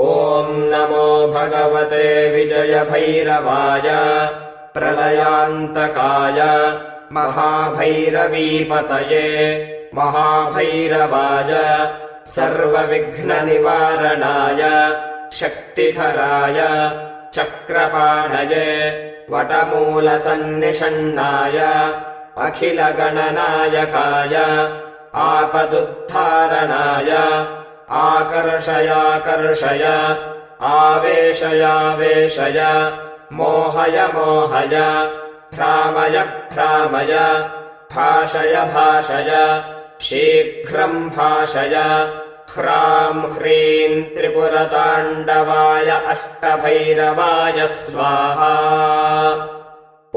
ॐ नमो भगवते विजयभैरवाय प्रलयान्तकाय महाभैरवीपतये महाभैरवाय सर्वविघ्ननिवारणाय शक्तिधराय चक्रपाणये वटमूलसन्निषण्णाय अखिलगणनायकाय आपदुद्धारणाय आकर्षयाकर्षय आवेशयावेशय मोहय मोहय भ्रामय भ्रामय भाषय भाषय शीघ्रम् भाषय ह्रां ह्रीं त्रिपुरताण्डवाय अष्टभैरवाय स्वाहा।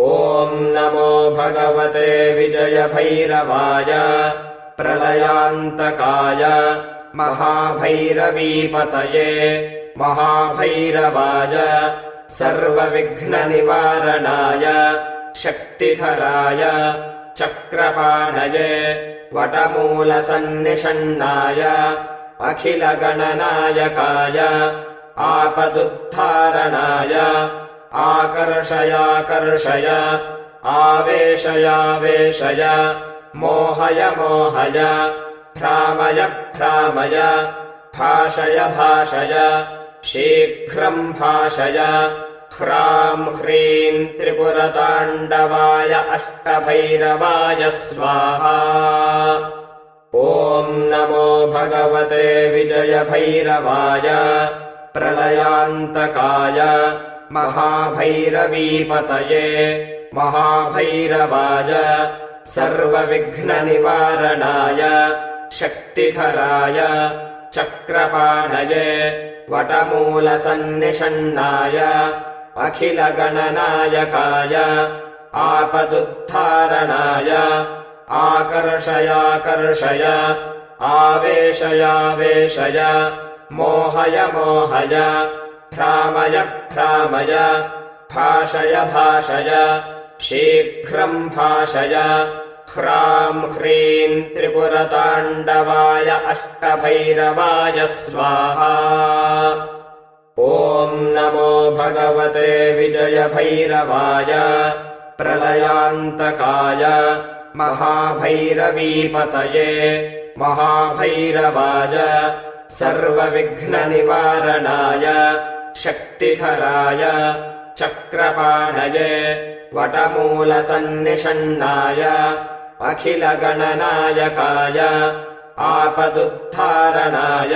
ॐ नमो भगवते विजयभैरवाय प्रलयान्तकाय महाभैरवीपतये महाभैरवाय सर्वविघ्ननिवारणाय शक्तिधराय चक्रपाणये वटमूलसन्निषण्णाय अखिलगणनायकाय आपदुद्धारणाय आकर्षयाकर्षय आवेशयावेशय मोहय मोहय भ्रामय भ्रामय भाषय भाषय शीघ्रम् भाषय ह्रां ह्रीं त्रिपुरताण्डवाय अष्टभैरवाय स्वाहा। ॐ नमो भगवते विजयभैरवाय प्रलयान्तकाय महाभैरवीपतये महाभैरवाय सर्वविघ्ननिवारणाय शक्तिधराय चक्रपाणये वटमूलसन्निषण्णाय अखिलगणनायकाय आपदुद्धारणाय आकर्षयाकर्षय आवेशयावेशय मोहय मोहय भ्रामय भ्रामय भाषय भाषय शीघ्रम् भाषय ह्रां ह्रीं त्रिपुरताण्डवाय अष्टभैरवाय स्वाहा। ॐ नमो भगवते विजयभैरवाय प्रलयान्तकाय महाभैरवीपतये महाभैरवाय सर्वविघ्ननिवारणाय शक्तिधराय चक्रपाणये वटमूलसन्निषण्णाय अखिलगणनायकाय आपदुद्धारणाय